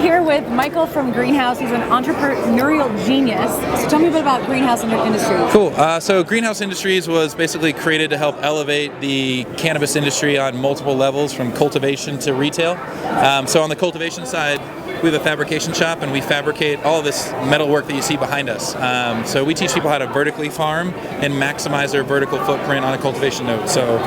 here with Michael from Greenhaus. He's an entrepreneurial genius. So tell me a bit about Greenhaus Industries. Cool. So Greenhaus Industries was basically created to help elevate the cannabis industry on multiple levels, from cultivation to retail. So on the cultivation side, we have a fabrication shop, and we fabricate all of this metal work that you see behind us. So we teach people how to vertically farm and maximize their vertical footprint on a cultivation node. So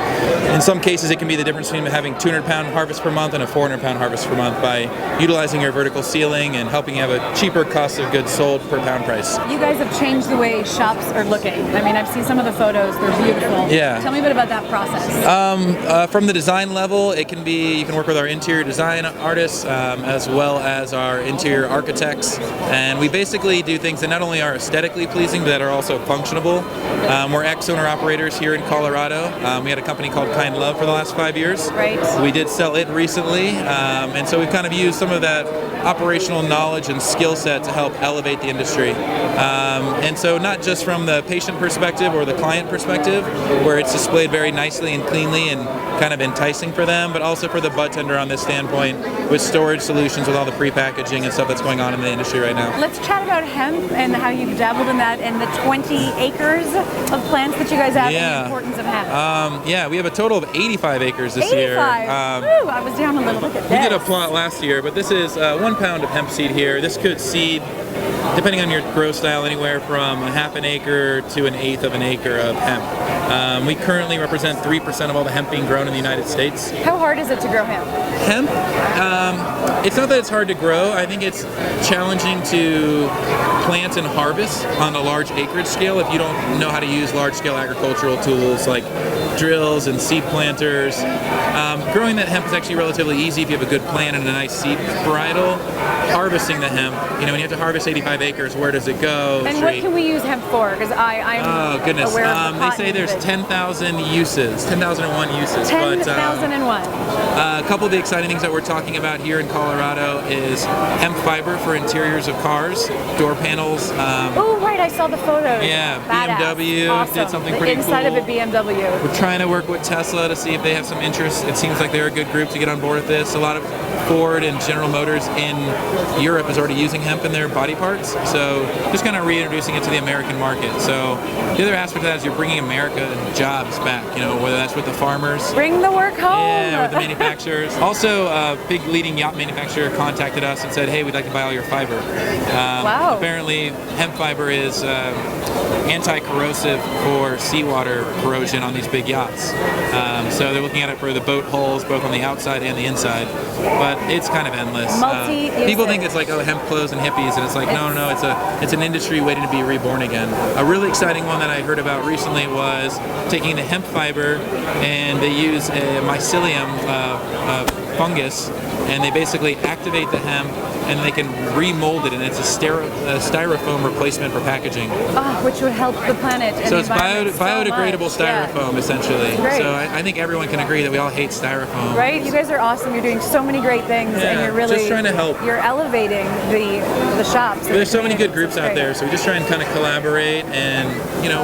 in some cases, it can be the difference between having 200-pound harvest per month and a 400-pound harvest per month by utilizing your vertical sealing and helping you have a cheaper cost of goods sold per pound price. You guys have changed the way shops are looking. I mean, I've seen some of the photos. They're beautiful. Yeah. Tell me a bit about that process. From the design level, it can be, you can work with our interior design artists as well as our interior architects, and we basically do things that not only are aesthetically pleasing but that are also functionable. We're ex-owner operators here in Colorado. We had a company called Kind Love for the last 5 years. Right. We did sell it recently, and so we've kind of used some of that operational knowledge and skill set to help elevate the industry. And so not just from the patient perspective or the client perspective, where it's displayed very nicely and cleanly and kind of enticing for them, but also for the bud tender on this standpoint with storage solutions, with all the pre-packaging and stuff that's going on in the industry right now. Let's chat about hemp and how you've dabbled in that and the 20 acres of plants that you guys have and the importance of hemp. Yeah, we have a total of 85 acres this year. 85? Woo, I was down a little. Look at this. We did a plot last year, but this is 1 pound of hemp seed here. This could seed, depending on your grow style, anywhere from a half an acre to an eighth of an acre of hemp. We currently represent 3% of all the hemp being grown in the United States. How hard is it to grow hemp? Hemp? It's not that it's hard to grow. I think it's challenging to plant and harvest on a large acreage scale if you don't know how to use large-scale agricultural tools like drills and seed planters. Growing that hemp is actually relatively easy if you have a good plant and a nice seed varietal. Harvesting the hemp, when you have to harvest 85 acres, where does it go? And what can we use hemp for? Because I'm aware of the they say there's 10,000 uses, 10,001 uses. 10,001. A couple of the exciting things that we're talking about here in Colorado is hemp fiber for interiors of cars, door panels. Oh, right, I saw the photos. Yeah, Badass. BMW Awesome. did something pretty cool. Inside of a BMW. We're trying to work with Tesla to see if they have some interest. It seems like they're a good group to get on board with this. A lot of Ford and General Motors in Europe is already using hemp in their body parts, so just kind of reintroducing it to the American market. So the other aspect of that is you're bringing America jobs back, whether that's with the farmers. Bring the work home. Yeah, with the manufacturers. Also, a big leading yacht manufacturer contacted us and said, hey, we'd like to buy all your fiber. Wow. Apparently, hemp fiber is anti-corrosive for seawater corrosion on these big yachts. So they're looking at it for the boat hulls, both on the outside and the inside. But it's kind of endless. People think it's like, oh, hemp clothes and hippies, and it's like, no, it's an industry waiting to be reborn again. A really exciting one that I heard about recently was taking the hemp fiber, and they use a mycelium fungus, and they basically activate the hemp, and they can remold it, and it's a styrofoam replacement for packaging. Which would help the planet. And so it's so biodegradable styrofoam, essentially. Great. So I think everyone can agree that we all hate styrofoam. Right? You guys are awesome. You're doing so many great things, and you're really just trying to help. You're elevating the shops. There's so many good groups out there, so we just try and kind of collaborate and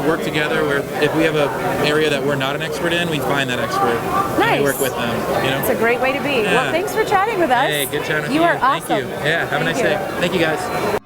work together. Where if we have an area that we're not an expert in, we find that expert. Nice. And we work with them. It's a great way to be. Yeah. Well, thanks for chatting with us. Hey, good chatting with you. you. are awesome. Thank you. Yeah, have a nice day. Thank you, guys.